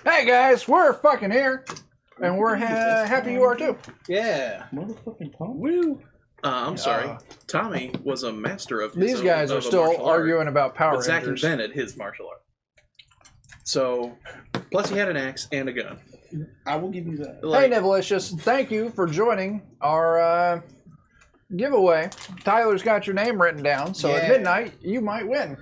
Hey guys, we're fucking here, and we're happy you are too. Yeah. Motherfucking Tom. Woo. I'm sorry. Tommy was a master of his These own, guys are of a still martial arguing art, about Power but Zach Rangers. invented his martial art. So, plus he had an axe and a gun. I will give you that. Hey, Nevalicious, thank you for joining our giveaway. Tyler's got your name written down, so at midnight you might win.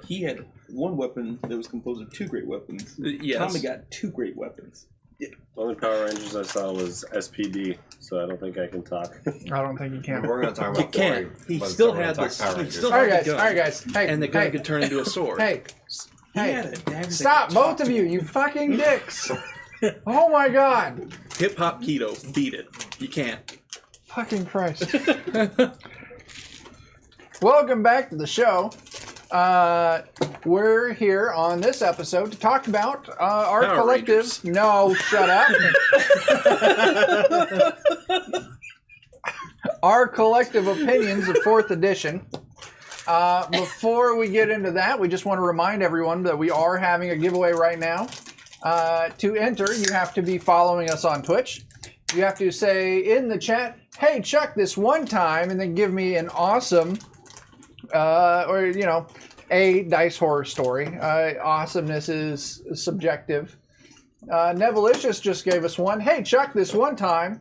He had one weapon that was composed of two great weapons. Yes. Tommy got two great weapons. The only Power Rangers I saw was SPD, so I don't think I can talk. I don't think you can. We're going to talk You about can't. He still had this. He still All had right, the guys. gun. All right, guys. Hey, And the gun hey, could turn into a sword. hey, He hey! had a dagger Stop, that could both talk of to you! You fucking dicks! Oh my god! Hip hop keto, beat it. You can't. Fucking Christ! Welcome back to the show. We're here on this episode to talk about our Power collective. Rangers. No, shut up. Our collective opinions of 4th edition. Before we get into that, we just want to remind everyone that we are having a giveaway right now. To enter, you have to be following us on Twitch. You have to say in the chat, "Hey, Chuck, this one time," and then give me an awesome, or a dice horror story. Awesomeness is subjective. Nevalicious just gave us one. "Hey, Chuck, this one time,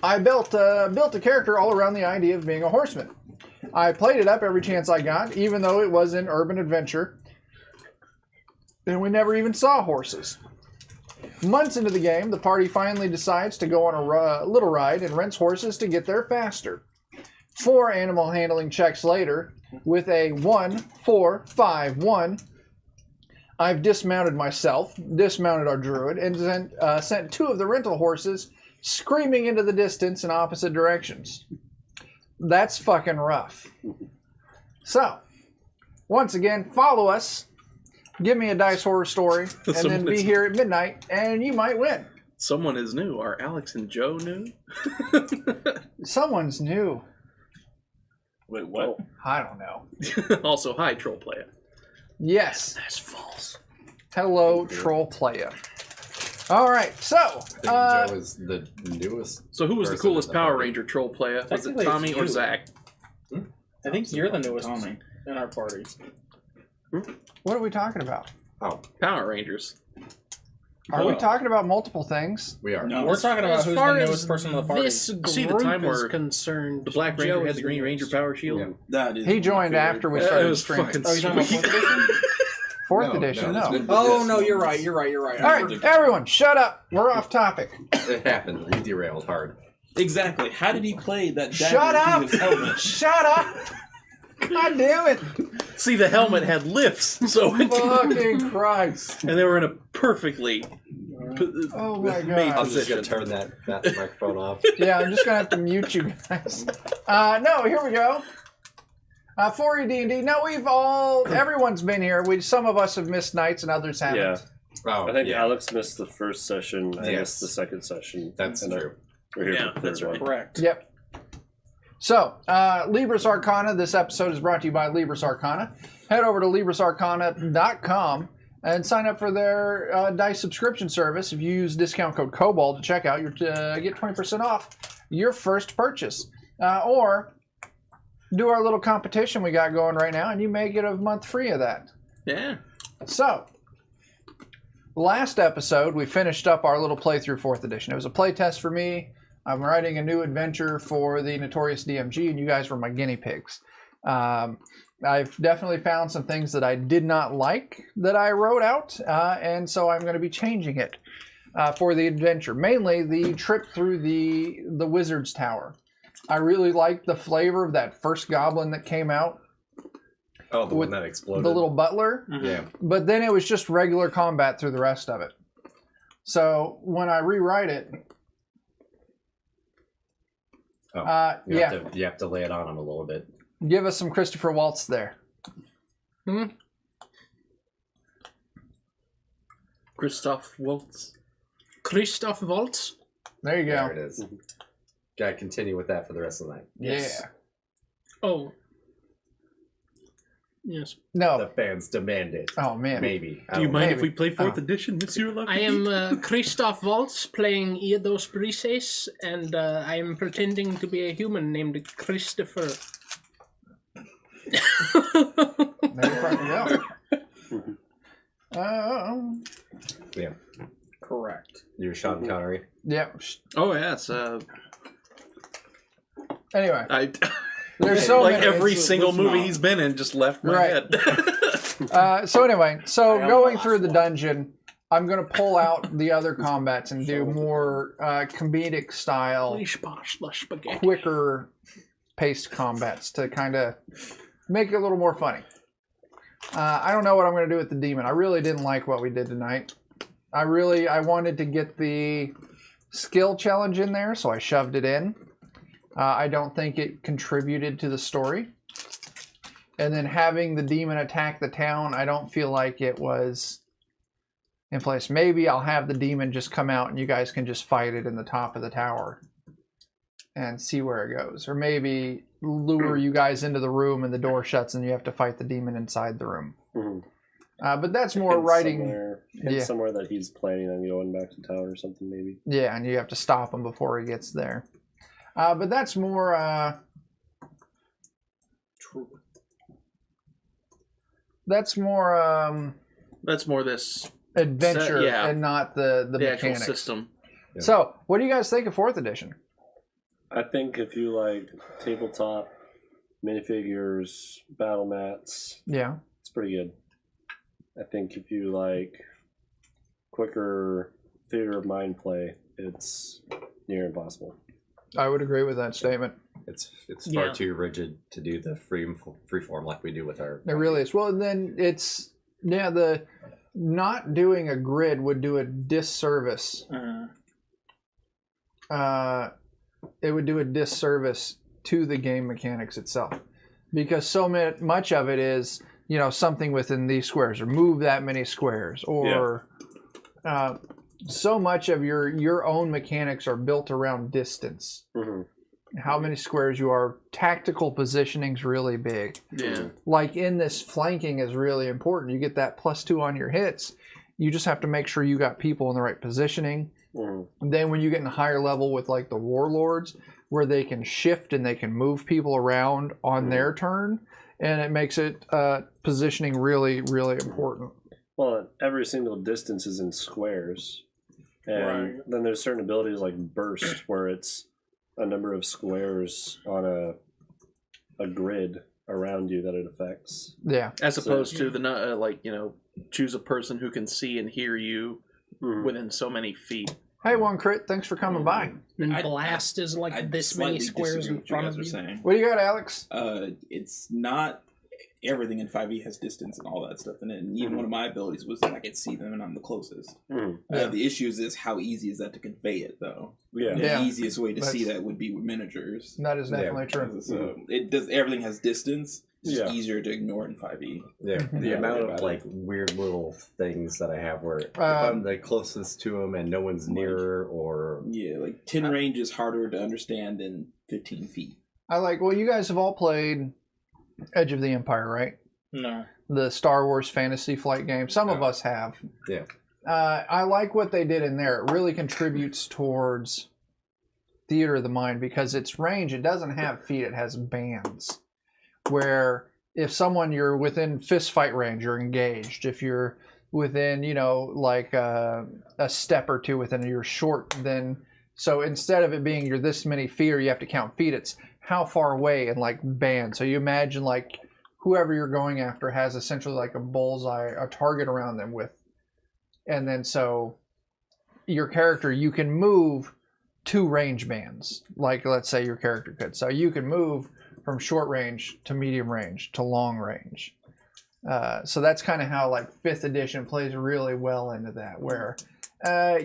I built a character all around the idea of being a horseman. I played it up every chance I got, even though it was an urban adventure, and we never even saw horses. Months into the game, the party finally decides to go on a little ride and rents horses to get there faster. 4 animal handling checks later, with a 1, 4, 5, 1, I've dismounted myself, dismounted our druid, and sent 2 of the rental horses screaming into the distance in opposite directions. That's fucking rough. So, once again, follow us. Give me a dice horror story, and then be here at midnight, and you might win. Someone is new. Are Alex and Joe new? Someone's new. Wait, what? I don't know. Also, hi, troll player. Yes. That's false. Hello, troll player. All right, so Joe is the newest. So who was the person coolest in the Power party. Ranger troll player? Was it Technically, Tommy it's or you. Zach? I think you're the newest Tommy. in our party. what are we talking about? Oh, Power Rangers. Are we talking about multiple things? we are. No. We're talking about As who's far the as newest person in the party. this See, the group time is where concerned, The Black Ranger Joe had is the Green newest. Ranger power shield. Yeah. That is He joined my favorite. after we That started was streaming. fucking Oh, you're talking about sweet. 4th edition? 4th No, edition, no, no. it's been- Oh, no, you're right. All right, everyone, shut up. We're off topic. It happened. We derailed hard. Exactly. How did he play that dagger Shut up! through his helmet? Shut up! God damn it! See, the helmet had lifts, so it Fucking Christ! and they were in a perfectly Oh my made God. I'm just position. gonna turn that microphone off. Yeah, I'm just gonna have to mute you guys. No, here we go. 4E D&D. No, everyone's been here. Some of us have missed nights and others haven't. Yeah. Oh, I think yeah. Alex missed the first session. I Yes. missed the second session. That's and true. We're here Yeah, for the that's third right. one. Correct. Yep. So, Libris Arcana. This episode is brought to you by Libris Arcana. Head over to LibrisArcana.com and sign up for their dice subscription service. If you use discount code Kobold to check out, you get 20% off your first purchase. Or do our little competition we got going right now, and you may get a month free of that. Yeah. So, last episode, we finished up our little playthrough 4th edition. It was a play test for me. I'm writing a new adventure for the Notorious DMG, and you guys were my guinea pigs. I've definitely found some things that I did not like that I wrote out, and so I'm going to be changing it for the adventure. Mainly the trip through the Wizard's Tower. I really liked the flavor of that first goblin that came out, Oh, the with one that exploded. the little butler. Yeah. But then it was just regular combat through the rest of it. So when I rewrite it, Oh, you yeah, have to lay it on him a little bit. give us some Christopher Waltz there. Christoph Waltz. Christoph Waltz. There you go. There it is. Gotta continue with that for the rest of the night. Yeah. Oh. Yes. No. The fans demand it. Oh man. Maybe. I Do you don't mind maybe. if we play 4th Oh. edition, Monsieur Lucky? I am Christoph Waltz playing Eodos Brises, and I am pretending to be a human named Christopher. There you fucking go. Yeah. Correct. You're Sean Connery. Yeah. Oh, yes. Anyway, I, there's so like many. every Let's single movie not. he's been in just left my Right. head. So anyway, so I am going the through the last dungeon, I'm going to pull out the other combats and do more comedic style, Please pass the spaghetti. quicker paced combats to kind of make it a little more funny. I don't know what I'm going to do with the demon. I really didn't like what we did tonight. I wanted to get the skill challenge in there, so I shoved it in. I don't think it contributed to the story. And then having the demon attack the town, I don't feel like it was in place. Maybe I'll have the demon just come out and you guys can just fight it in the top of the tower and see where it goes. Or maybe lure you guys into the room and the door shuts and you have to fight the demon inside the room. Mhm. But that's more writing. Hint somewhere that he's planning on going back to town or something, maybe. Yeah, and you have to stop him before he gets there. But that's more. True. That's more That's more this adventure yeah. and not the actual mechanics. system. Yeah. So, what do you guys think of 4th edition? I think if you like tabletop, minifigures, battle mats, Yeah. it's pretty good. I think if you like quicker theater of mind play, it's near impossible. I would agree with that statement. It's far Yeah. too rigid to do the free form like we do with our. It really is. Well, and then it's the not doing a grid would do a disservice. It would do a disservice to the game mechanics itself, because so much of it is something within these squares, or move that many squares, or so much of your own mechanics are built around distance. Mm-hmm. How many squares you are. Tactical positioning's really big. Yeah. Like in this, flanking is really important. You get that +2 on your hits. You just have to make sure you got people in the right positioning. Mm-hmm. And then when you get in a higher level with like the warlords, where they can shift and they can move people around on their turn, and it makes it positioning really, really important. Well, every single distance is in squares. And Right. then there's certain abilities like burst, where it's a number of squares on a grid around you that it affects. Yeah. As opposed to the choose a person who can see and hear you Mhm. within so many feet. Hey, One Crit, thanks for coming by. And I- blast is like I this many slightly squares disagree in with what front you of guys you. are saying. What do you got, Alex? It's not everything in 5e has distance and all that stuff in it. And even one of my abilities was that I could see them and I'm the closest. Mhm. The issue is how easy is that to convey it, though. Yeah. The Yeah. easiest way to see That's- that would be with miniatures. That is definitely true. So it does. Everything has distance. It's just Yeah. easier to ignore in 5e. Yeah, the Yeah, amount worry of about like weird little things that I have where if I'm the closest to them and no one's nearer, or Yeah, like 10 range is harder to understand than 15 feet. Well, you guys have all played Edge of the Empire, right? No. The Star Wars Fantasy Flight game. Some of us have. Yeah. I like what they did in there. It really contributes towards theater of the mind, because its range, it doesn't have feet, it has bands. Where if you're within fist fight range, you're engaged. If you're within, like a step or two within, you're short, then. So instead of it being you're this many feet or you have to count feet, it's how far away and like bands. So you imagine like whoever you're going after has essentially like a bullseye, a target around them with. And then so your character, you can move 2 range bands. Like let's say your character could. So you can move from short range to medium range to long range. So that's kind of how like 5th edition plays really well into that, where I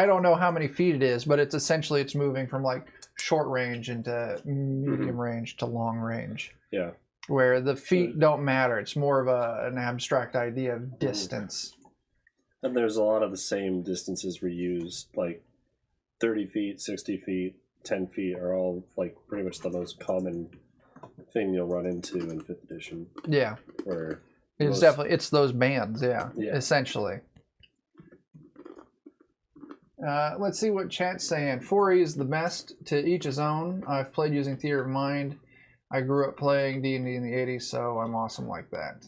don't know how many feet it is, but it's moving from like short range into medium range to long range. Yeah. Where the feet don't matter. It's more of an abstract idea of distance. And there's a lot of the same distances reused, like 30 feet, 60 feet, 10 feet are all like pretty much the most common thing you'll run into in 5th edition. Yeah. Where It's definitely those bands, yeah. Essentially. Let's see what chat's saying. 4E is the best. To each his own. I've played using Theater of Mind. I grew up playing D&D in the 80s, so I'm awesome like that.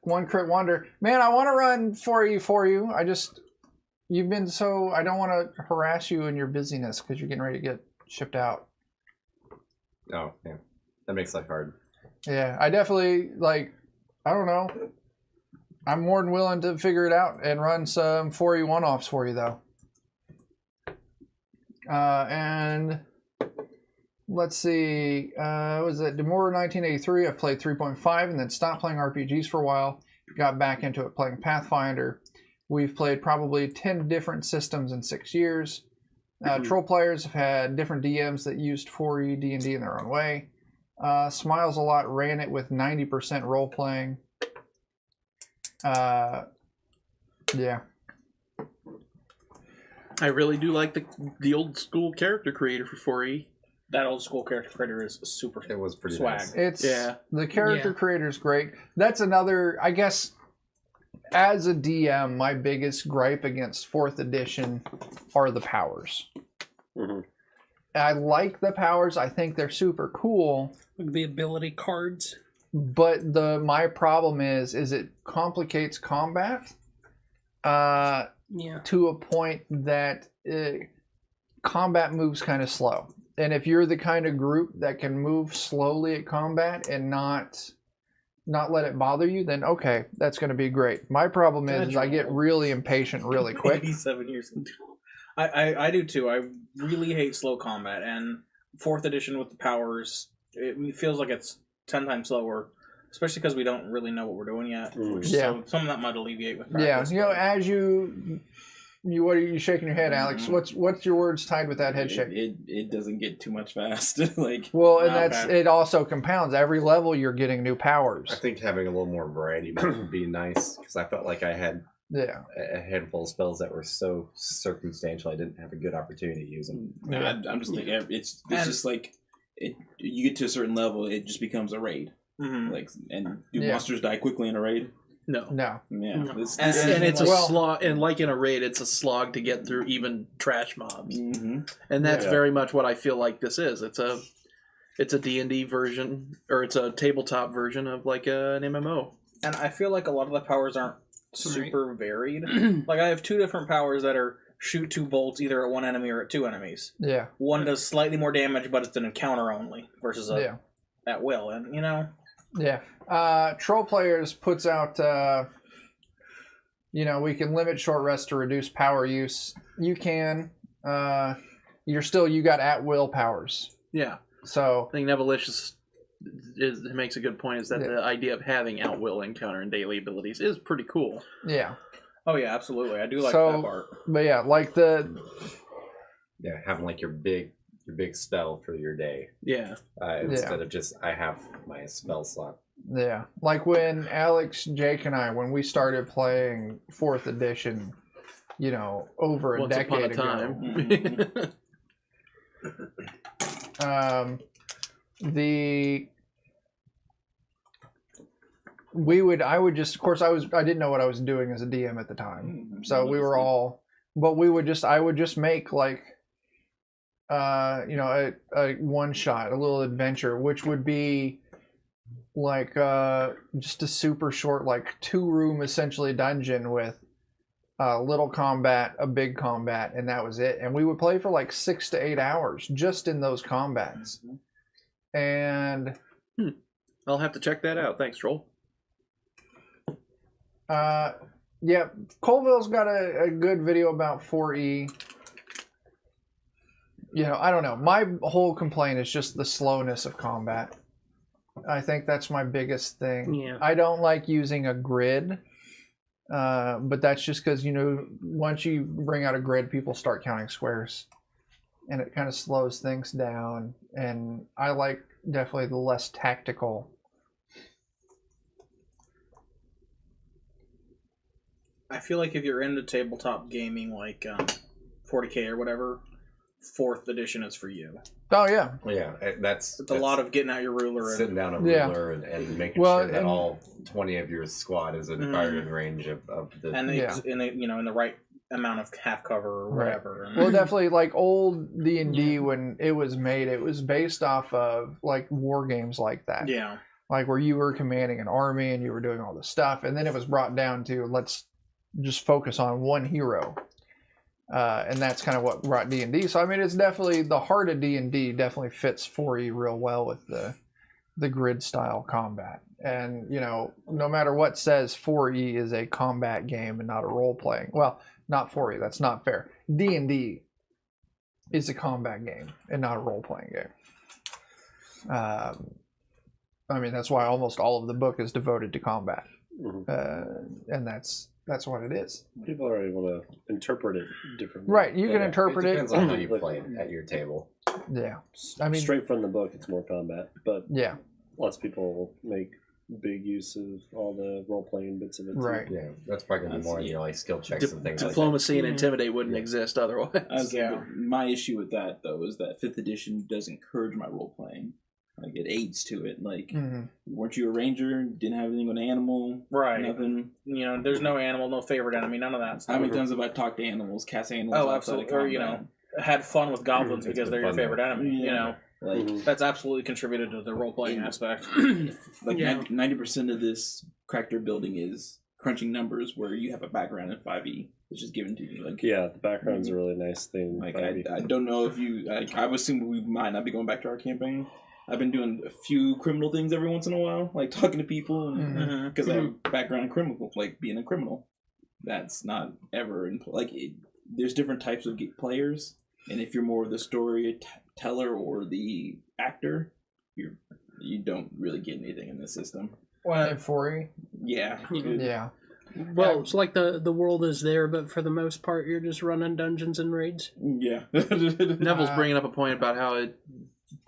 One Crit Wonder. Man, I want to run 4E for you. You've been so... I don't want to harass you in your busyness because you're getting ready to get shipped out. Oh, yeah. That makes life hard. Yeah, I definitely, I don't know. I'm more than willing to figure it out and run some 4E one-offs for you, though. And let's see. Was it Demora 1983? I played 3.5 and then stopped playing RPGs for a while. Got back into it playing Pathfinder. We've played probably 10 different systems in 6 years. Troll players have had different DMs that used 4E D&D in their own way. Smiles a lot ran it with 90% role playing. Yeah. I really do like the old school character creator for 4E. That old school character creator is super. It was pretty swag. nice. The character creator's great. That's another, I guess, as a DM, my biggest gripe against 4th edition are the powers. Mm-hmm. I like the powers. I think they're super cool. The ability cards. But my problem is it complicates combat to a point that combat moves kind of slow. And if you're the kind of group that can move slowly at combat and not let it bother you, then okay, that's going to be great. My problem is I get really impatient really quick. 87 years. I do too. I really hate slow combat, and 4th edition with the powers, it feels like it's 10 times slower, especially because we don't really know what we're doing yet. So some of that might alleviate with practice. Yeah, as you what are you shaking your head, Alex? What's your words tied with that head shake? It doesn't get too much fast. Well, and it also compounds. Every level you're getting new powers. I think having a little more variety would be nice because I felt like I had a handful of spells that were so circumstantial I didn't have a good opportunity to use them. I'm just thinking it's just like you get to a certain level, it just becomes a raid. Mm-hmm. And do monsters die quickly in a raid? No. Yeah. And it's a slog, and like in a raid, it's a slog to get through even trash mobs. Mm-hmm. And that's very much what I feel like this is. It's a D&D version, or it's a tabletop version of like an MMO. And I feel like a lot of the powers aren't super varied. Like I have 2 different powers that are shoot 2 bolts either at one enemy or at 2 enemies. Yeah. One does slightly more damage, but it's an encounter only versus at will. And Yeah. Troll Players puts out, we can limit short rest to reduce power use. You can. You got at-will powers. Yeah. So I think Nevalicious makes a good point, is that the idea of having at-will encounter and daily abilities is pretty cool. Yeah. Oh, yeah, absolutely. I do like that part. But yeah, like having like your big spell for your day. Yeah. Instead of just, I have my spell slot. Yeah. Like when Alex, Jake, and I, when we started playing 4th edition, over a decade ago. I would just, of course, I didn't know what I was doing as a DM at the time. So we were all, but I would just make like, a one shot, a little adventure, which would be like just a super short, like 2-room essentially dungeon with a little combat, a big combat, and that was it. And we would play for like 6 to 8 hours just in those combats. And I'll have to check that out. Thanks, Troll. Yeah, Colville's got a good video about 4E. I don't know. My whole complaint is just the slowness of combat. I think that's my biggest thing. Yeah. I don't like using a grid, but that's just because, once you bring out a grid, people start counting squares. And it kind of slows things down. And I like definitely the less tactical. I feel like if you're into tabletop gaming, like 40K or whatever, 4th edition is for you. Oh yeah. Yeah, that's It's a lot of getting out your ruler sitting and down a ruler and making sure that all 20 of your squad is in firing range of the in the right amount of half cover or whatever. Right. Well, definitely, like old D&D when it was made, it was based off of like war games like that. Yeah. Like where you were commanding an army and you were doing all this stuff, and then it was brought down to let's just focus on one hero. And that's kind of what brought D&D. So I mean, it's definitely the heart of D&D definitely fits 4E real well with the grid style combat. And you know, no matter what says 4E is a combat game and not a role playing. Well, not 4E. That's not fair. D&D is a combat game and not a role playing game. I mean, that's why almost all of the book is devoted to combat, and that's what it is. People are able to interpret it differently. Right, you can interpret it. Depends on how you play it at your table. Yeah, I mean, straight from the book, it's more combat, but yeah, lots of people make big use of all the role-playing bits of it. Right. Yeah, that's probably going to be more, like skill checks and things diplomacy like that. and intimidate wouldn't exist otherwise. My issue with that, though, is that 5th edition does encourage my role playing. Like, it aids to it. Like, weren't you a ranger? Didn't have anything on animal? Right. Nothing. You know, there's no animal, no favorite enemy, none of that stuff. How many times have I talked to animals, cast animals? Oh, absolutely. Or, you know, had fun with goblins because they're your favorite enemy. You know, like that's absolutely contributed to the role playing aspect. Like 90% of this character building is crunching numbers, where you have a background in 5e, which is given to you. Like, yeah, the background's a really nice thing. Like, I don't know if you. Like, I would assume we might not be going back to our campaign. I've been doing a few criminal things every once in a while, like talking to people, because I have a background in criminal, like being a criminal. That's not ever in like. There's different types of players, and if you're more the storyteller or the actor, you don't really get anything in this system. Well, in 4E, yeah. Well, it's like the world is there, but for the most part, you're just running dungeons and raids. Yeah. Neville's bringing up a point about how it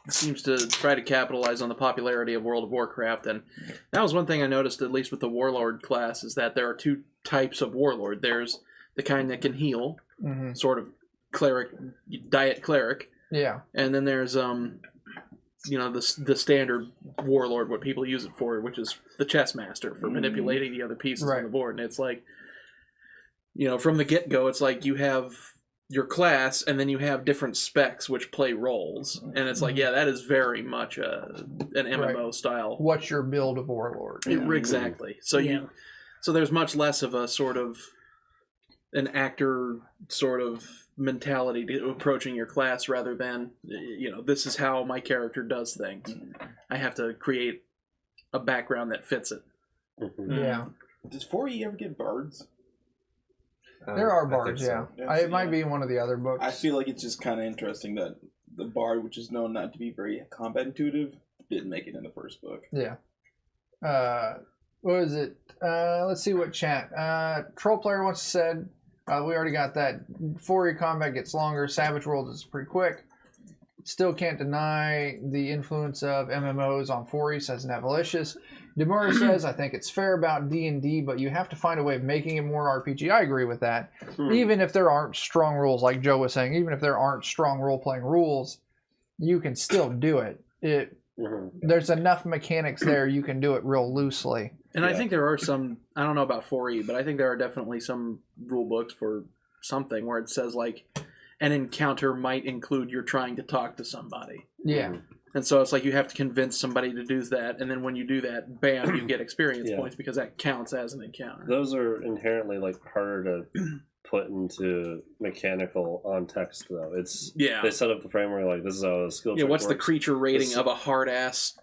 seems to try to capitalize on the popularity of World of Warcraft, and that was one thing I noticed, at least with the Warlord class, is that there are 2 types of Warlord. There's the kind that can heal, sort of cleric, diet cleric. Yeah. And then there's you know, the standard Warlord, what people use it for, which is the chess master for manipulating the other pieces on the board. And it's like, you know, from the get-go, it's like you have your class, and then you have different specs which play roles, and it's like, yeah, that is very much an MMO style. What's your build of Warlord? Exactly. So so there's much less of a sort of an actor sort of mentality to approaching your class, rather than, you know, this is how my character does things. I have to create a background that fits it. Yeah. Does 4E ever get bards? There are bards, so. It might be in one of the other books. I feel like it's just kind of interesting that the bard, which is known not to be very combat intuitive, didn't make it in the first book. Yeah. What was it? Let's see what chat. Troll Player once said, we already got that. 4E combat gets longer. Savage World is pretty quick. Still can't deny the influence of MMOs on 4E, says Navalicious. Demura says, I think it's fair about D&D, but you have to find a way of making it more RPG. I agree with that. Even if there aren't strong rules, like Joe was saying, even if there aren't strong role-playing rules, you can still do it. There's enough mechanics there, you can do it real loosely. And I think there are some, I don't know about 4E, but I think there are definitely some rule books for something where it says, like, an encounter might include you're trying to talk to somebody. Yeah. And so it's like you have to convince somebody to do that, and then when you do that, bam, you get experience points because that counts as an encounter. Those are inherently like harder to put into mechanical on text, though. It's they set up the framework like this is how a skill check what's works. The creature rating of a hard ass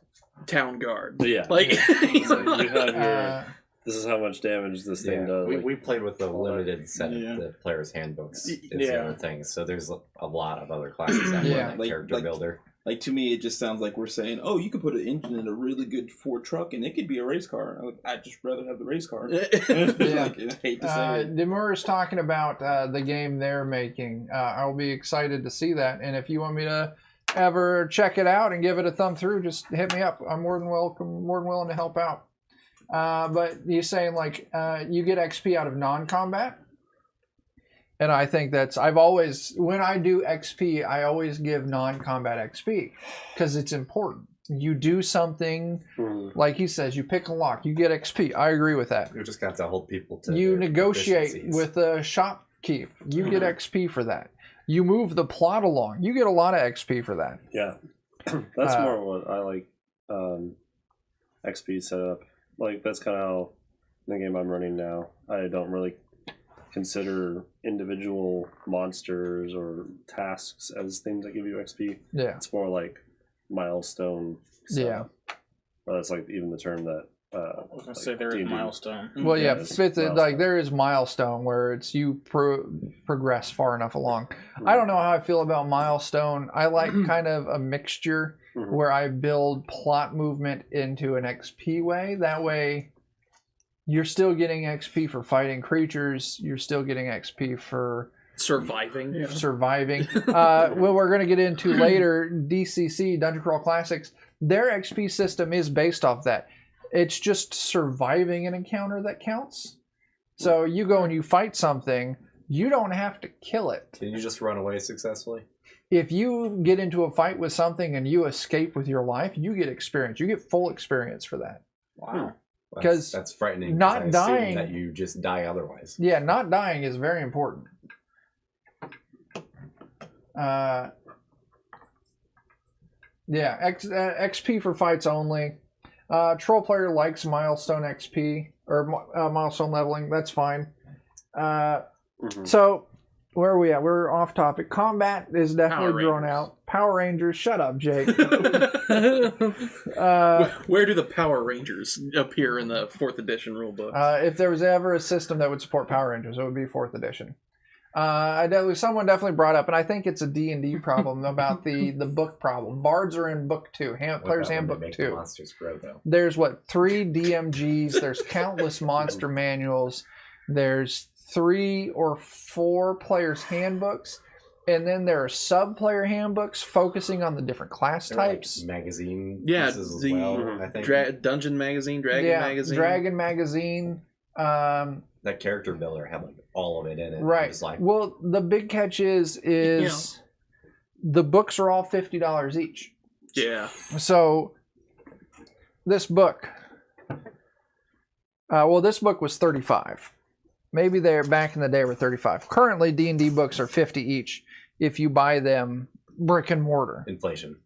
town guard? Yeah, like so you have your. This is how much damage this thing does. We played with a limited set of the player's handbooks. Is the other thing. So there's a lot of other classes out there, like character builder. Like, to me, it just sounds like we're saying, oh, you could put an engine in a really good Ford truck, and it could be a race car. I'd just rather have the race car. Like, I hate to say it. Demura's talking about the game they're making. I'll be excited to see that. And if you want me to ever check it out and give it a thumb through, just hit me up. I'm more than willing to help out. But you're saying, like, you get XP out of non-combat? And I think when I do XP, I always give non-combat XP because it's important. You do something, like he says, you pick a lock, you get XP. I agree with that. You just got to hold people to You their negotiate proficiencies. with a shopkeep, you get XP for that. You move the plot along, you get a lot of XP for that. Yeah. That's more what I like XP setup. Like, that's kind of how the game I'm running now. I don't really consider individual monsters or tasks as things that give you XP. Yeah. It's more like milestone setup. Well, that's like even the term that I was gonna say there is milestone. Well, yeah, it's fifth, milestone. like there is milestone where it's you progress far enough along. I don't know how I feel about milestone. I like kind of a mixture where I build plot movement into an XP way. That way, you're still getting XP for fighting creatures. You're still getting XP for surviving. What we're going to get into later, DCC, Dungeon Crawl Classics, their XP system is based off that. It's just surviving an encounter that counts. So you go and you fight something, you don't have to kill it. Can you just run away successfully? If you get into a fight with something and you escape with your life, you get experience. You get full experience for that. Wow. Because that's frightening. Not I assume dying, that you just die otherwise. Yeah, not dying is very important. XP for fights only. Troll player likes milestone XP or milestone leveling. That's fine. So where are we at? We're off topic. Combat is definitely drawn out. Power Rangers. Shut up, Jake. Where do the Power Rangers appear in the 4th edition rulebook? If there was ever a system that would support Power Rangers, it would be 4th edition. Someone definitely brought up, and I think it's a D&D problem about the book problem. Bards are in book 2, Player's Handbook 2. The monsters grow, though. There's 3 DMGs. There's countless monster manuals. There's 3 or 4 players' handbooks, and then there are sub-player handbooks focusing on the different class types. Like magazine pieces as well, I think. Dungeon Magazine, Magazine. Dragon Magazine. That character builder had all of it in it. Right. Well, the big catch is the books are all $50 each. Yeah. So this book, this book was $35. Maybe they're back in the day were $35. Currently, D&D books are $50 each if you buy them brick and mortar. Inflation.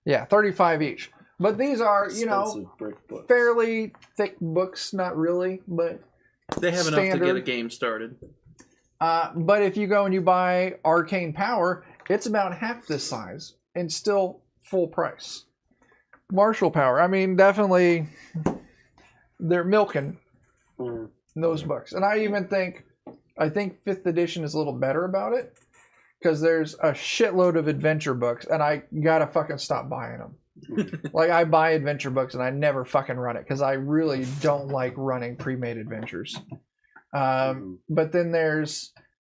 Yeah, $35 each. But these are, expensive brick books. fairly thick books. Not really, but they have enough to get a game started. But if you go and you buy Arcane Power, it's about half this size and still full price. Martial Power, definitely they're milking those books. And I think 5th edition is a little better about it because there's a shitload of adventure books and I gotta fucking stop buying them. I buy adventure books and I never fucking run it because I really don't like running pre-made adventures. But then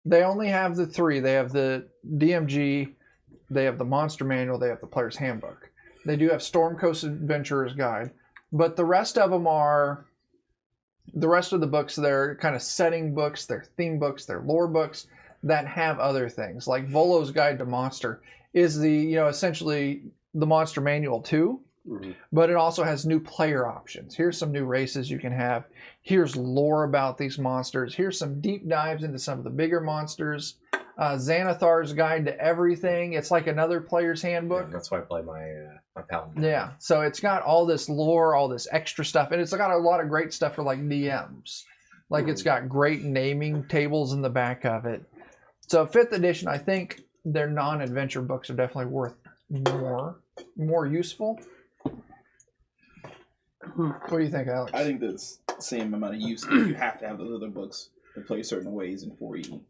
they only have the 3. They have the DMG, they have the Monster Manual, they have the Player's Handbook. They do have Storm Coast Adventurer's Guide, but the rest of them are the rest of the books. They're kind of setting books, they're theme books, they're lore books that have other things. Like Volo's Guide to Monster is essentially the Monster Manual too. But it also has new player options. Here's some new races you can have. Here's lore about these monsters. Here's some deep dives into some of the bigger monsters. Xanathar's Guide to Everything. It's like another player's handbook. Yeah, that's why I play my paladin. Yeah, so it's got all this lore, all this extra stuff, and it's got a lot of great stuff for DMs. It's got great naming tables in the back of it. So 5th edition, I think their non-adventure books are definitely worth more useful. What do you think, Alex? I think that's the same amount of use. You have to have those other books to play certain ways in 4E.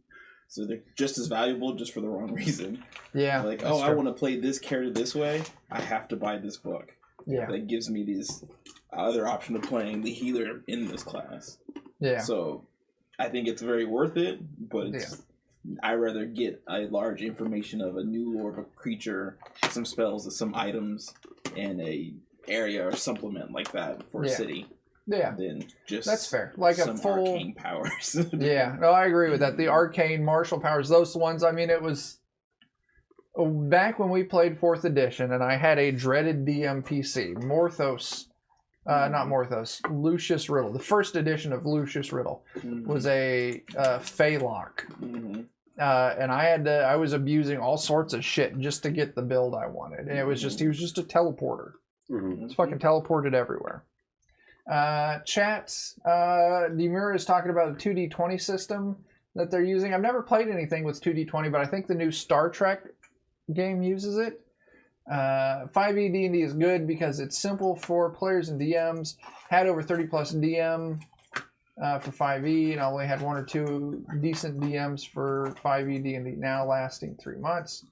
So they're just as valuable, just for the wrong reason. Yeah. I want to play this character this way. I have to buy this book. Yeah. That gives me this other option of playing the healer in this class. Yeah. So I think it's very worth it, but I'd rather get a large information of a new lore of a creature, some spells, some items, and a area or supplement like that for a city. than just that's fair. Like some a full arcane powers. Yeah, no, I agree with that. The arcane martial powers, those ones. I mean, it was back when we played 4th edition, and I had a dreaded DM PC, not Morthos, Lucius Riddle. The first edition of Lucius Riddle was a Phaylok. And I was abusing all sorts of shit just to get the build I wanted. And he was just a teleporter. It's fucking teleported everywhere. Chat, Demura is talking about the 2D20 system that they're using. I've never played anything with 2D20, but I think the new Star Trek game uses it. 5e D&D is good because it's simple for players and DMs. Had over 30 plus DM for 5e, and I only had 1 or 2 decent DMs for 5e D&D now, lasting 3 months.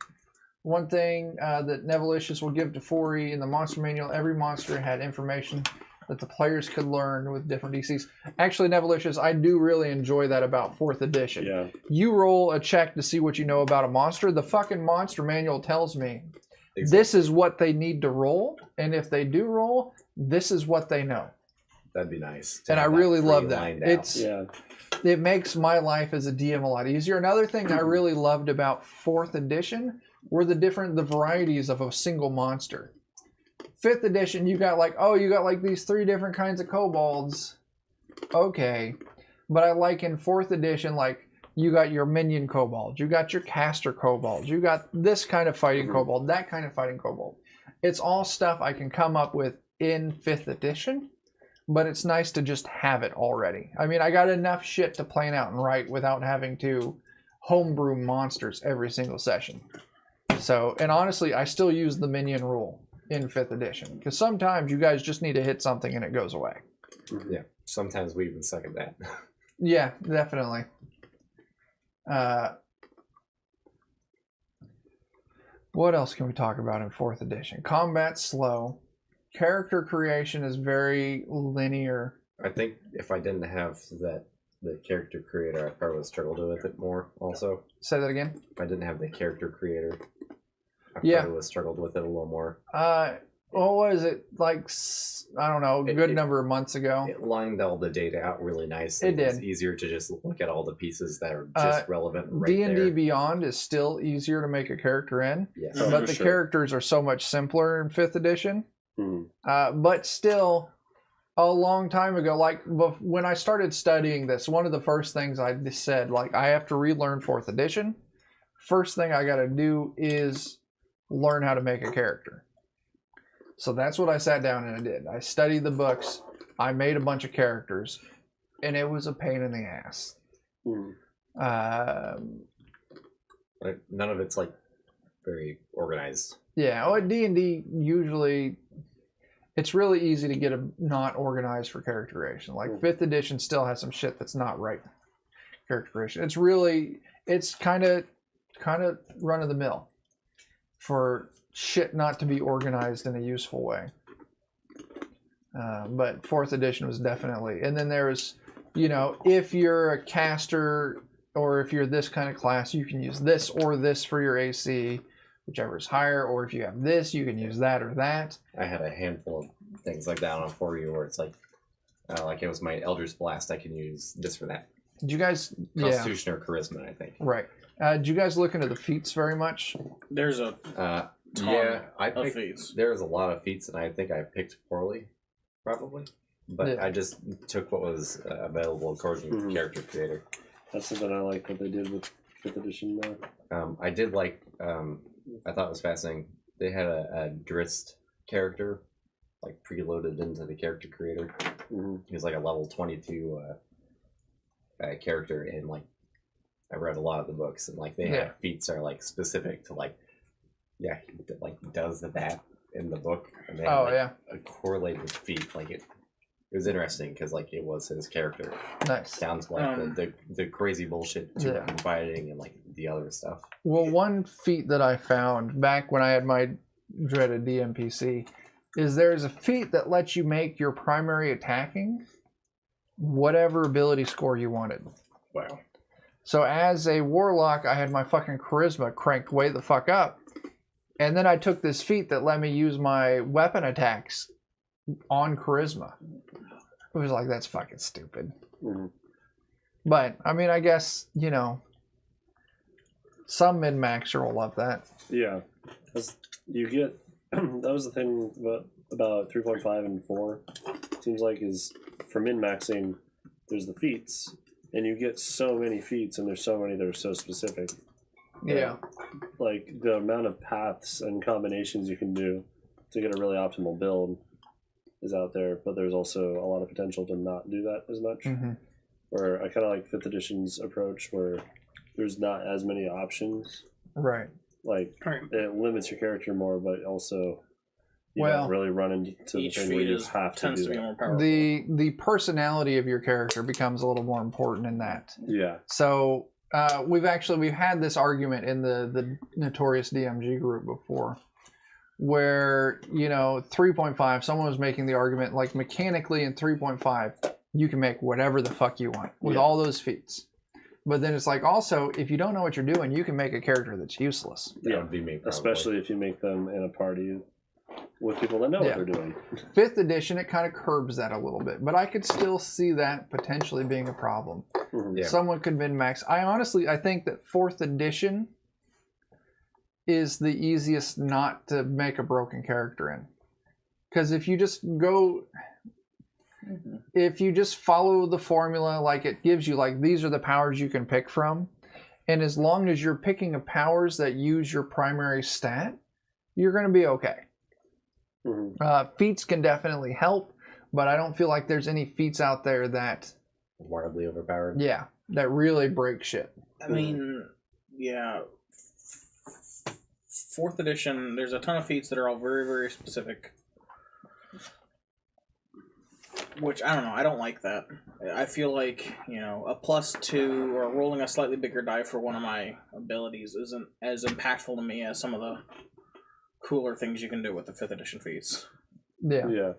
One thing that Nevilicious will give to 4e in the monster manual, every monster had information that the players could learn with different DCs. Actually, Nevilicious, I do really enjoy that about 4th edition. Yeah. You roll a check to see what you know about a monster. The fucking monster manual tells me this is what they need to roll, and if they do roll, this is what they know. That'd be nice. And I really love that. It makes my life as a DM a lot easier. Another thing I really loved about 4th edition were the varieties of a single monster. 5th edition, you got like these 3 different kinds of kobolds. Okay. But I like in 4th edition, like, you got your minion kobold, you got your caster kobold, you got this kind of fighting kobold, that kind of fighting kobold. It's all stuff I can come up with in 5th edition, but it's nice to just have it already. I mean, I got enough shit to plan out and write without having to homebrew monsters every single session. So, and honestly, I still use the minion rule in 5th edition, because sometimes you guys just need to hit something and it goes away. Yeah, sometimes we even suck at that. Yeah, definitely. What else can we talk about in 4th edition? Combat's slow. Character creation is very linear. I think if I didn't have the character creator, I probably would have struggled with it more also. Say that again? If I didn't have the character creator, I probably would have struggled with it a little more. What was it, like, I don't know, a good number of months ago? It lined all the data out really nicely. It did. It's easier to just look at all the pieces that are just relevant right D&D there. Beyond is still easier to make a character in, Yes. but the characters are so much simpler in 5th edition. But still, a long time ago, like when I started studying this, one of the first things I said, like, I have to relearn 4th edition. First thing I got to do is learn how to make a character. So that's what I sat down and I did. I studied the books. I made a bunch of characters, and it was a pain in the ass. None of it's like very organized. Yeah, well, D&D usually, it's really easy to get a not organized for character creation. Like 5th edition still has some shit that's not right. Character creation. It's kind of run of the mill for shit not to be organized in a useful way. But 4th edition was definitely, and then there's, if you're a caster or if you're this kind of class, you can use this or this for your AC, whichever is higher, or if you have this, you can use that or that. I had a handful of things like that on 4U where it's like it was my Eldritch Blast, I can use this for that. Did you guys... Constitution or Charisma, I think. Right. Did you guys look into the feats very much? There's a ton of feats. There's a lot of feats, and I think I picked poorly, probably. But I just took what was available according to the character creator. That's something I like what they did with 5th edition now. I did like... I thought it was fascinating. They had a Drist character, like preloaded into the character creator. He was like a level 22 character, and like I read a lot of the books, and like they have feats are like specific to like he does that in the book, and they have a correlated feat. Like it was interesting because like it was his character. Nice. Down to like the crazy bullshit to fighting and like the other stuff. Well, one feat that I found back when I had my dreaded DMPC is there's a feat that lets you make your primary attacking whatever ability score you wanted. Wow. So as a warlock, I had my fucking charisma cranked way the fuck up. And then I took this feat that let me use my weapon attacks on charisma. it was like, that's fucking stupid. Mm-hmm. But I mean, I guess some min-maxer will love that. Yeah, you get that was the thing about 3.5 and 4. Seems like is for min-maxing, there's the feats, and you get so many feats, and there's so many that are so specific. Yeah. Like the amount of paths and combinations you can do to get a really optimal build is out there, but there's also a lot of potential to not do that as much. Mm-hmm. Where I kind of like 5th edition's approach, where there's not as many options. Right. Like it limits your character more, but also you Well, don't really run into the Each thing where feat you have to tends do to be that. more powerful. The personality of your character becomes a little more important in that. Yeah. So we've had this argument in the Notorious DMG group before, where 3.5, someone was making the argument like mechanically in 3.5 you can make whatever the fuck you want with all those feats, but then it's like also if you don't know what you're doing, you can make a character that's useless. That would be me, probably. Especially if you make them in a party with people that know what they're doing. 5th edition, it kind of curbs that a little bit, but I could still see that potentially being a problem. Mm-hmm. Yeah. Someone could min-max. I think that 4th edition is the easiest not to make a broken character in. Because if you just if you just follow the formula, like it gives you, like these are the powers you can pick from, and as long as you're picking powers that use your primary stat, you're going to be okay. Mm-hmm. Feats can definitely help, but I don't feel like there's any feats out there that Wildly overpowered. that really break shit. I mean, yeah. 4th edition, there's a ton of feats that are all very, very specific. Which, I don't know, I don't like that. I feel like, a +2 or rolling a slightly bigger die for one of my abilities isn't as impactful to me as some of the cooler things you can do with the 5th edition feats. Yeah.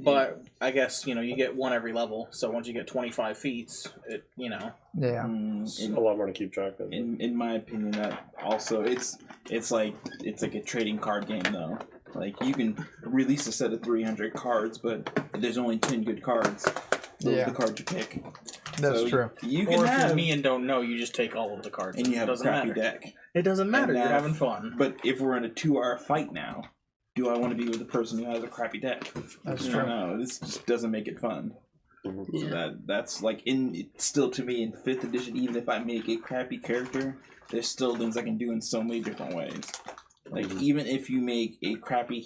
But I guess, you get one every level, so once you get 25 feats, Yeah. It's a lot more to keep track of. In my opinion, that also it's like a trading card game though. Like you can release a set of 300 cards, but there's only 10 good cards. Those are the cards you pick. That's true. You can if you're me and don't know, you just take all of the cards. And you have a crappy deck. It doesn't matter. You're having fun. But if we're in a 2-hour fight now, do I want to be with the person who has a crappy deck? That's true. No, this just doesn't make it fun. Mm-hmm. So that's like still to me in 5th edition. Even if I make a crappy character, there's still things I can do in so many different ways. Like even if you make a crappy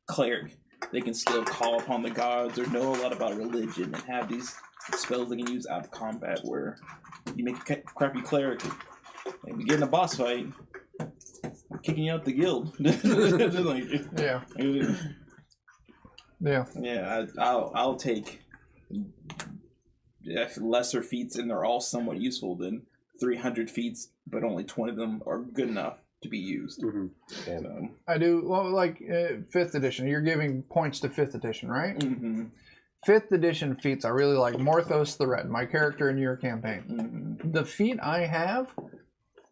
cleric, they can still call upon the gods or know a lot about religion and have these spells they can use out of combat. Where you make a crappy cleric, and we get in a boss fight, we're kicking you out the guild. Yeah. I'll take lesser feats, and they're all somewhat useful, than 300 feats, but only 20 of them are good enough to be used. Mm-hmm. So. I do. Well, like 5th edition, you're giving points to 5th edition, right? Mm-hmm. 5th edition feats, I really like Morthos the Red, my character in your campaign. Mm-hmm. The feat I have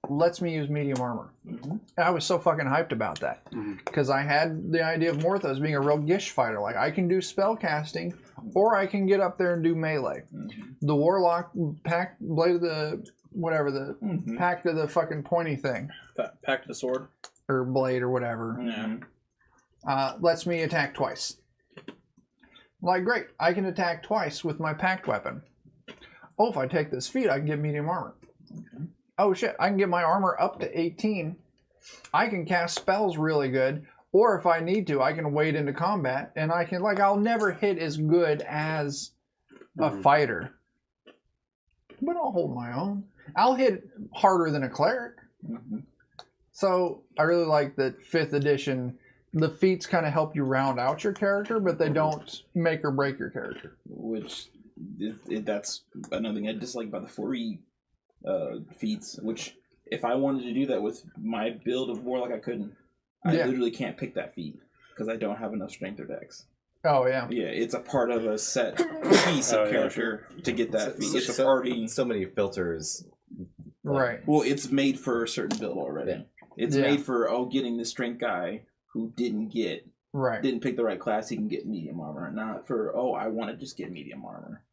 lets me use medium armor. Mm-hmm. I was so fucking hyped about that because I had the idea of Morthos being a real gish fighter. Like I can do spell casting, or I can get up there and do melee. Mm-hmm. The Warlock Pact Blade of the whatever the Pact of the fucking pointy thing, Pact of the Sword or blade or whatever. Yeah. Lets me attack twice. Like great, I can attack twice with my pact weapon. Oh, if I take this feat, I can get medium armor. Oh shit, I can get my armor up to 18. I can cast spells really good, or if I need to, I can wade into combat, and I can, like, I'll never hit as good as a fighter, but I'll hold my own. I'll hit harder than a cleric. So I really like that 5th edition, the feats kind of help you round out your character, but they don't make or break your character. Which, that's another thing I dislike about the 4E feats, which if I wanted to do that with my build of Warlock, I couldn't. I literally can't pick that feat because I don't have enough strength or dex. Oh, yeah. Yeah, it's a part of a set piece of character to get that feat. It's already... So many filters. Right. Well, it's made for a certain build already. Yeah. It's made for, getting the strength guy who didn't get didn't pick the right class, he can get medium armor. Not for I want to just get medium armor.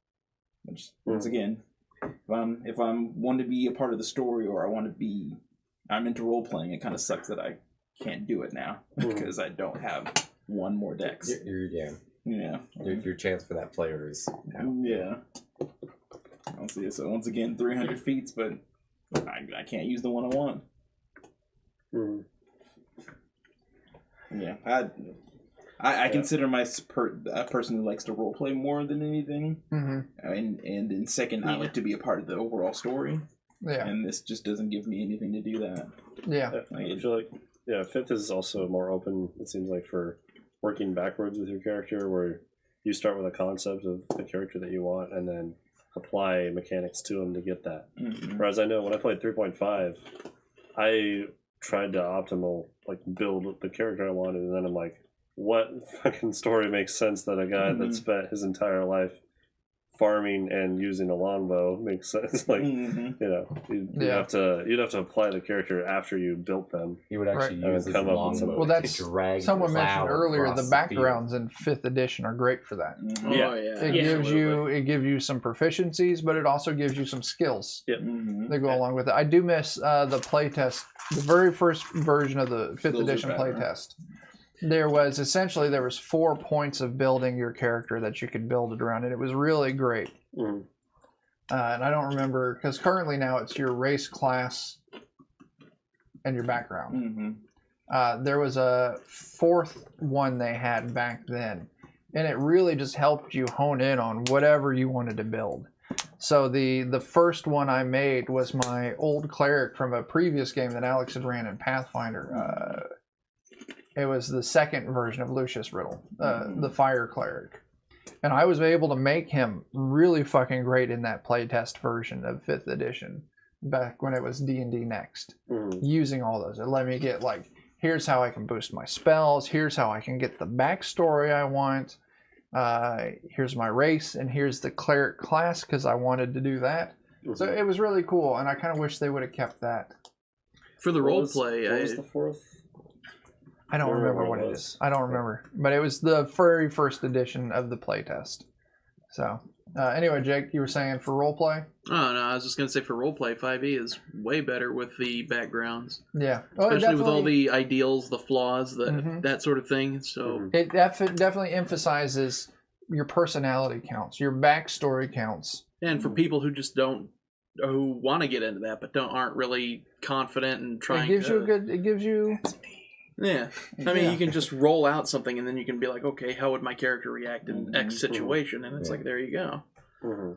Which once again, if I'm want to be a part of the story or I'm into role playing, it kind of sucks that I can't do it now because I don't have one more dex. Your chance for that player is out. Yeah. I'll see. So once again, 300 feats, but I can't use the one I want. Yeah, I consider a person who likes to roleplay more than anything, and in second, I like to be a part of the overall story. Yeah, and this just doesn't give me anything to do that. Yeah, I feel like fifth is also more open. It seems like for working backwards with your character, where you start with a concept of the character that you want, and then apply mechanics to them to get that. Whereas I know when I played 3.5, I tried to build the character I wanted, and then I'm like, what fucking story makes sense that a guy that spent his entire life farming and using a longbow makes sense? Like, you'd have to apply the character after you built them. You would actually use come up with well, that's someone mentioned earlier. The backgrounds in 5th edition are great for that. It gives you some proficiencies, but it also gives you some skills that go along with it. I do miss the playtest, the very first version of the 5th edition playtest. There was 4 points of building your character that you could build it around, and it was really great. And I don't remember, because currently now it's your race, class, and your background. There was a 4th one they had back then, and it really just helped you hone in on whatever you wanted to build. So the first one I made was my old cleric from a previous game that Alex had ran in Pathfinder. It was the second version of Lucius Riddle, the Fire Cleric. And I was able to make him really fucking great in that playtest version of 5th edition, back when it was D&D Next. Using all those. It let me get, here's how I can boost my spells, here's how I can get the backstory I want, here's my race, and here's the cleric class, because I wanted to do that. So it was really cool, and I kind of wish they would have kept that. For the roleplay, what was the 4th? I don't remember what it is. I don't remember. But it was the very first edition of the playtest. So, anyway, Jake, you were saying for roleplay? Oh, no, I was just going to say for roleplay, 5e is way better with the backgrounds. Yeah. Especially with all the ideals, the flaws, that sort of thing. So it definitely emphasizes your personality counts, your backstory counts. And for people who just who want to get into that, but aren't really confident and trying it gives you... Yeah. I mean, you can just roll out something and then you can be like, okay, how would my character react in X situation? And it's like, there you go.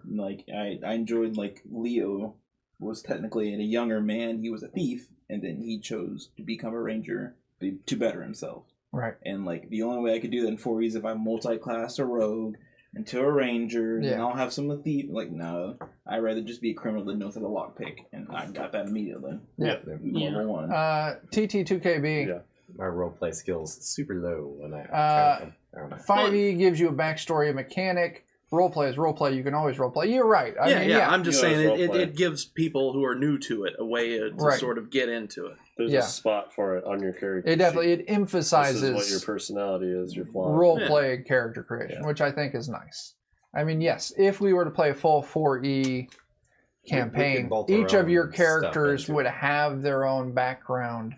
Like, I enjoyed, Leo was technically a younger man. He was a thief, and then he chose to become a ranger to better himself. Right. And, the only way I could do that in 4E is if I multi-class a rogue into a ranger, then I'll have some of the thief. No, I'd rather just be a criminal that knows how to lockpick, and I got that immediately. Level 1. TT2KB. Yeah. My roleplay skills super low when I don't know. 5e gives you a backstory, a mechanic. Roleplay is roleplay. You can always roleplay. You're right. I'm just saying it gives people who are new to it a way to sort of get into it. There's a spot for it on your character. It emphasizes this is what your personality is, your flaw. Roleplay character creation, which I think is nice. I mean, yes, if we were to play a full 4e campaign, each of your characters would have their own background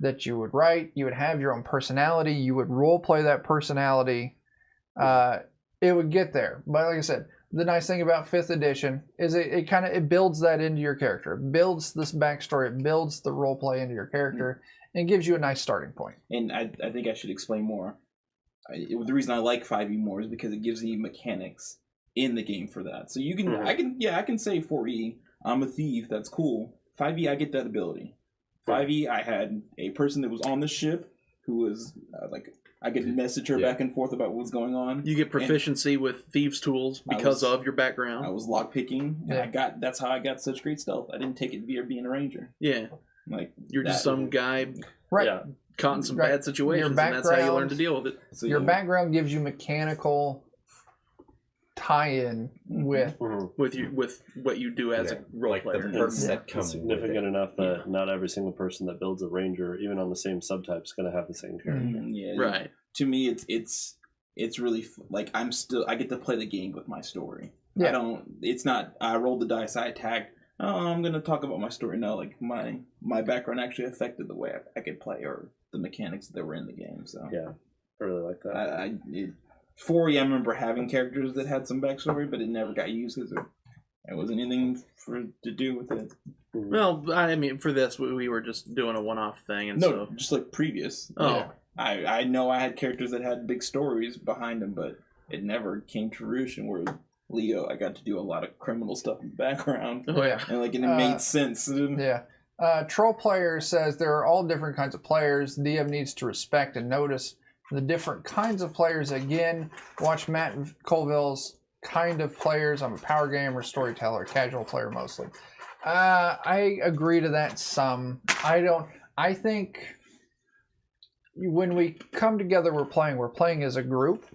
that you would write. You would have your own personality. You would role play that personality. It would get there. But like I said, the nice thing about 5th edition is it builds that into your character. It builds this backstory. It builds the role play into your character and gives you a nice starting point. And I think I should explain more. The reason I like 5e more is because it gives you mechanics in the game for that. So you can, I can say 4e, I'm a thief. That's cool. 5e, I get that ability. 5e, I had a person that was on the ship who was I could message her back and forth about what's going on. You get proficiency with thieves' tools because of your background. I was lockpicking, and that's how I got such great stealth. I didn't take it via being a ranger. Yeah, you're just some guy, caught in some bad situations, and that's how you learn to deal with it. So your background gives you mechanical tie-in with. with what you do as a role like player. the perks that come Significant enough that not every single person that builds a ranger, even on the same subtype, is going to have the same character. Yeah, Right. To me, it's really like I get to play the game with my story. Yeah. I don't. It's not. I rolled the dice. I attacked. Oh, I'm gonna talk about my story. No, like my background actually affected the way I could play or the mechanics that were in the game. So Yeah, I really like that. 4E, I remember having characters that had some backstory, but it never got used because there wasn't anything to do with it. Well, I mean, for this, we were just doing a one-off thing, and so Just like previous. Oh. Yeah. I know I had characters that had big stories behind them, but it never came to fruition. Where Leo, I got to do a lot of criminal stuff in the background. Oh yeah. And like, and it made sense. Yeah. Troll Player says there are all different kinds of players. DM needs to respect and notice the different kinds of players. Again, watch Matt Colville's kind of players. I'm a power gamer, storyteller, casual player mostly. I agree to that some. I think when we come together, we're playing as a group.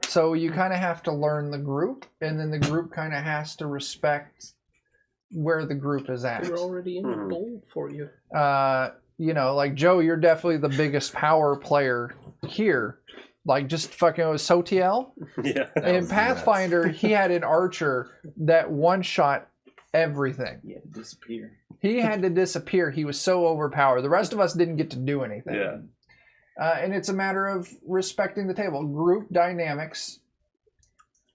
So you kind of have to learn the group, and then the group kind of has to respect where the group is at. We're already in the bowl for you. You know, like Joe, you're definitely the biggest power player here. Like just fucking Sotiel. Yeah. In Pathfinder, he had an archer that one-shot everything. Yeah, disappear. He had to disappear. He was so overpowered. The rest of us didn't get to do anything. Yeah. And it's a matter of respecting the table. Group dynamics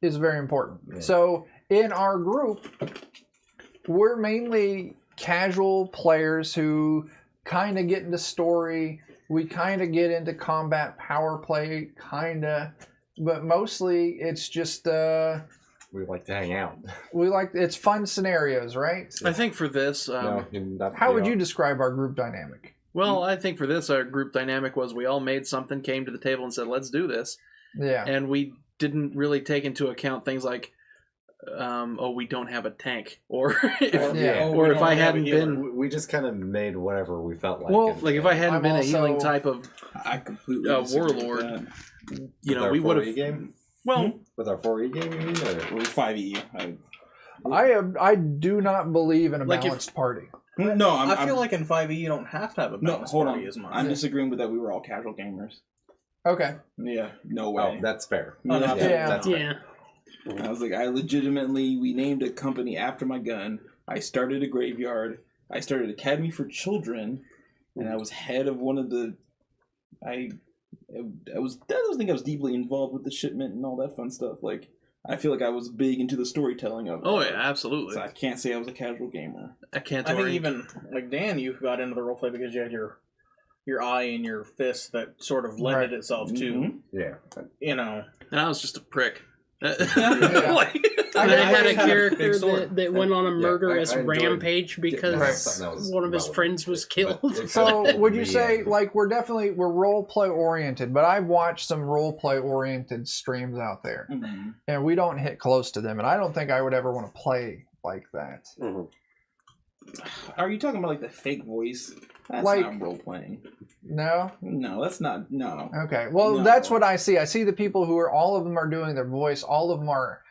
is very important. Yeah. So in our group, we're mainly casual players who kind of get into story. We kind of get into combat power play, kind of. But mostly it's just... we like to hang out. It's fun scenarios, right? I think for this, How would you describe our group dynamic? well, I think for this, our group dynamic was we all made something, came to the table, and said, "Let's do this." Yeah. And we didn't really take into account things like, we don't have a tank, or if I hadn't been, We just kind of made whatever we felt like. Well, like if I hadn't I'm been a healing also- type of, I completely disagree with warlord, that. you know, we would have. game. Well, With our 4E game, you mean? Or? Or 5e. I do not believe in a Like if- balanced party. No, I feel like in 5e you don't have to have a No, balanced hold party on. as much. I'm disagreeing with that. We were all casual gamers. Okay. Yeah, no Oh, way. that's fair. Oh, no. Yeah. That's fair. Yeah. I was like, we named a company after my gun. I started a graveyard. I started Academy for Children, and I was head of one of the. I don't think I was deeply involved with the shipment and all that fun stuff. Like, I feel like I was big into the storytelling of it. oh yeah, absolutely. So I can't say I was a casual gamer. I can't. I think even like Dan, you got into the roleplay because you had your eye and your fist that sort of lended Right. itself to Mhm. Yeah. you know. And I was just a prick. Yeah. Like, I I had a had a character big sword. that went on a murderous I enjoyed rampage because something that was one of his relevant, friends was but killed. it So kinda would you me, say like we're role play oriented, but I've watched some role play oriented streams out there, Mhm. and we don't hit close to them, and I don't think I would ever want to play like that. Are you talking about like the fake voice? That's Like- not role playing. No. No, that's not. No. Okay. Well, No. that's what I see. I see the people who are all of them are doing their voice, all of them are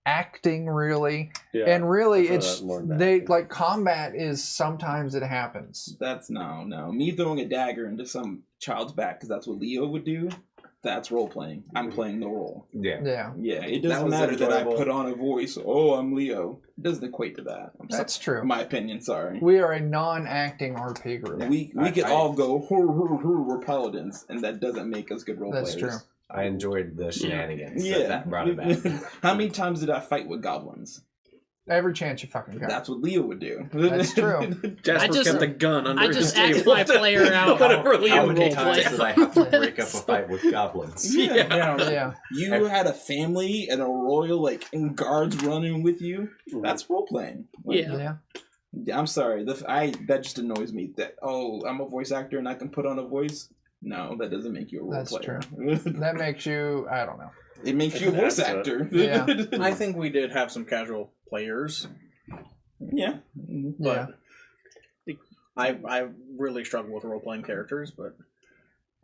acting really, Yeah. and really I thought it's that more than they that. like combat is sometimes it happens. That's no. Me throwing a dagger into some child's back because that's what Leo would do. That's role playing. I'm playing the role. Yeah. Yeah, Yeah, it That doesn't was matter that I enjoyable. put on a voice. Oh, I'm Leo. It doesn't equate to that. that's true. My opinion. Sorry. We are a non-acting RP group. We could all go. We're paladins, and that doesn't make us good role That's players. true. I enjoyed the shenanigans. Yeah, That brought it back. How many times did I fight with goblins? Every chance you fucking got. That's what Leo would do. That's true. Jasper just- kept a gun under I his just table. asked my player out. Whatever How Leo many roll times play. did I have to break up a fight with goblins? Yeah. Yeah. You had a family and a royal, like, and guards running with you. That's role playing. Yeah. Yeah. I'm sorry. That just annoys me. That I'm a voice actor and I can put on a voice. No, that doesn't make you a role That's player. That makes you. I don't know. It makes you a voice That's actor. Yeah. I think we did have some casual players, Yeah. but I really struggle with role playing characters. But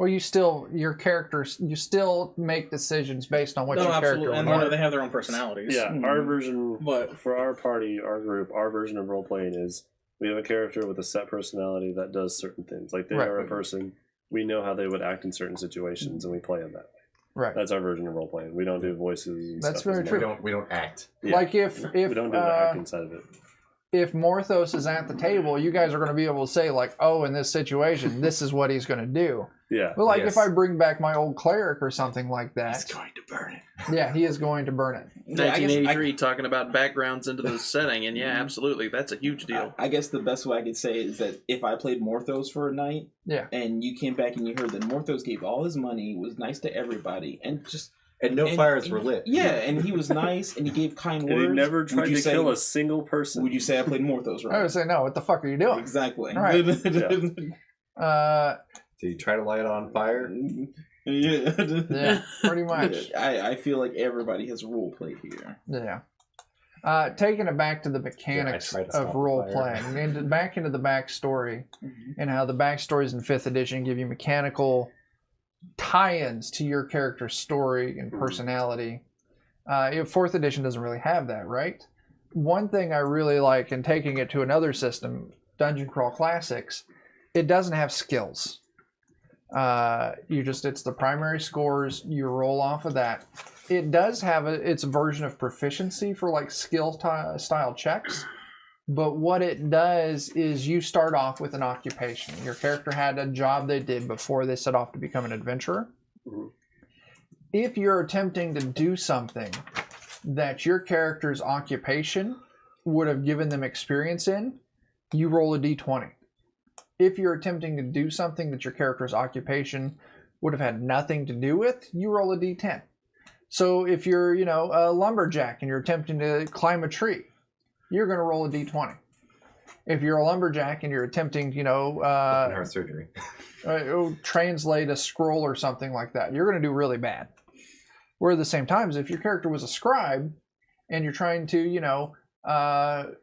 Well, you still your characters. You still make decisions based on what your character and wants. they have their own personalities. Yeah, our version, But for our party, our group, our version of role playing is we have a character with a set personality that does certain things. Like they Right. are a person. We know how they would act in certain situations, and we play them that way. Right. That's our version of role playing. We don't do voices. And That's stuff very as true. much. We don't act. Yeah. Like if we don't do the acting side of it. if Morthos is at the table, you guys are going to be able to say like, oh, in this situation, this is what he's going to do. Yeah. But like Yes. if I bring back my old cleric or something like that, He's going to burn it. yeah, he is going to burn it. Yeah, I guess- 1983, talking about backgrounds into the setting, and yeah, absolutely, that's a huge deal. I guess the best way I could say is that if I played Morthos for a night, Yeah. and you came back and you heard that Morthos gave all his money, was nice to everybody, and just And no and- fires were lit. Yeah, and he was nice, and he gave kind And words. he never Would tried you to say- kill a single person. Would you say I played Morthos I right? would say, no, what the fuck are you doing? Exactly. Right. Did you try to light it on fire? Yeah. Yeah, pretty much. I feel like everybody has role played here. Yeah. Taking it back to the mechanics tried to stop of the role fire. playing, and back into the backstory, and how the backstories in 5th edition give you mechanical tie-ins to your character's story and personality. 4th edition doesn't really have that, right? One thing I really like in taking it to another system, Dungeon Crawl Classics, it doesn't have skills. It's the primary scores, you roll off of that. It does have its version of proficiency for like skill style checks, but what it does is you start off with an occupation. Your character had a job they did before they set off to become an adventurer. Mhm. If you're attempting to do something that your character's occupation would have given them experience in, you roll a d20. If you're attempting to do something that your character's occupation would have had nothing to do with, you roll a d10. So if you're, a lumberjack and you're attempting to climb a tree, you're going to roll a d20. If you're a lumberjack and you're attempting, Open heart surgery. translate a scroll or something like that, you're going to do really bad. Where at the same time, if your character was a scribe and you're trying to,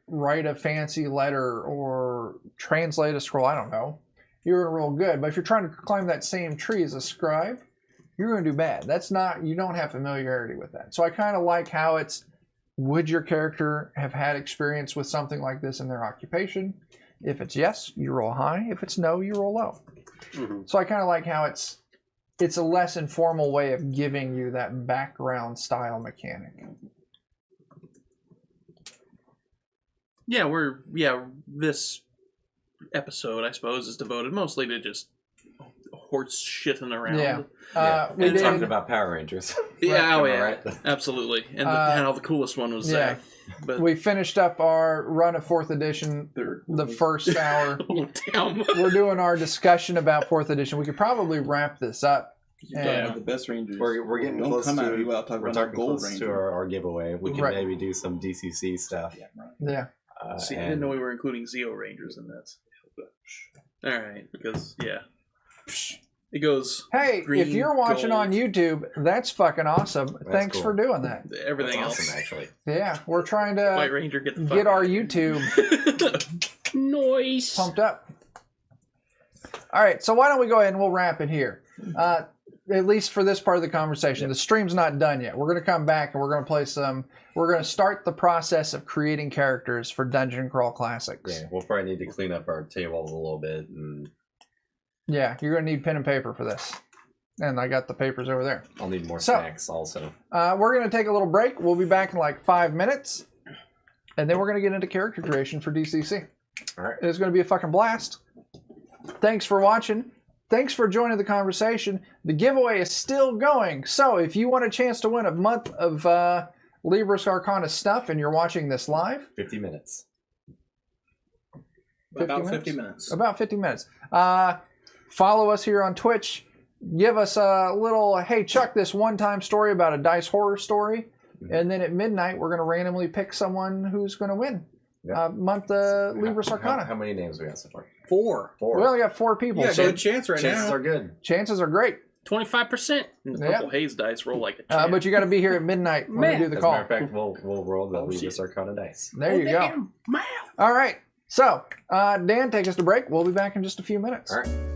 write a fancy letter or translate a scroll, I don't know, you're going to roll good. But if you're trying to climb that same tree as a scribe, you're going to do bad. You don't have familiarity with that. So I kind of like how it's, would your character have had experience with something like this in their occupation? If it's yes, you roll high. If it's no, you roll low. Mhm. So I kind of like how it's a less informal way of giving you that background style mechanic. This episode, I suppose, is devoted mostly to just horse shitting around. Yeah. And We talking did, about Power Rangers. Yeah, oh Am I yeah, right? absolutely. And how the coolest one was yeah. but we finished up our run of 4th edition the first hour. oh, damn. We're doing our discussion about 4th edition. We could probably wrap this up. Yeah, the best Rangers. We're getting Don't close come to. at me without talking We're about talking Gold close Ranger. to our giveaway. We can Right. maybe do some DCC stuff. Yeah. See, I didn't know we were including Zeo Rangers in this. All right, because it goes Hey, Green, if you're watching gold. on YouTube, that's fucking awesome. Thanks cool. for doing that. everything That's else. awesome, actually. Yeah, we're trying White to Ranger, get the fuck get out our of here. YouTube Noise. pumped up. All right, so why don't we go ahead and we'll wrap it here. At least for this part of the conversation. The stream's not done yet. We're going to come back and we're going to play we're going to start the process of creating characters for Dungeon Crawl Classics. Yeah, we'll probably need to clean up our tables a little bit. And Yeah, you're going to need pen and paper for this. And I got the papers over there. I'll need more So- snacks also. We're going to take a little break. We'll be back in like 5 minutes. And then we're going to get into character creation for DCC. All right. It's going to be a fucking blast. Thanks for watching. Thanks for joining the conversation. The giveaway is still going. So if you want a chance to win a month of Libris Arcana stuff and you're watching this live, 50 minutes. About 50 minutes. about 50 minutes. Follow us here on Twitch. Give us a little, hey, Chuck, this one-time story about a dice horror story. And then at midnight, we're going to randomly pick someone who's going to win. Yep. Month Libris Arcana. How many names we got so far? 4. 4. We only got 4 people, Yeah, so good chance right Chances now. are good. chances are great. 25%. And the purple haze dice roll like a champ. But you got to be here at midnight when we do the As a call. matter of fact, we'll roll the Libris Arcana dice. There you go. Damn, man. All right. So, Dan, take us to break. We'll be back in just a few minutes. All right.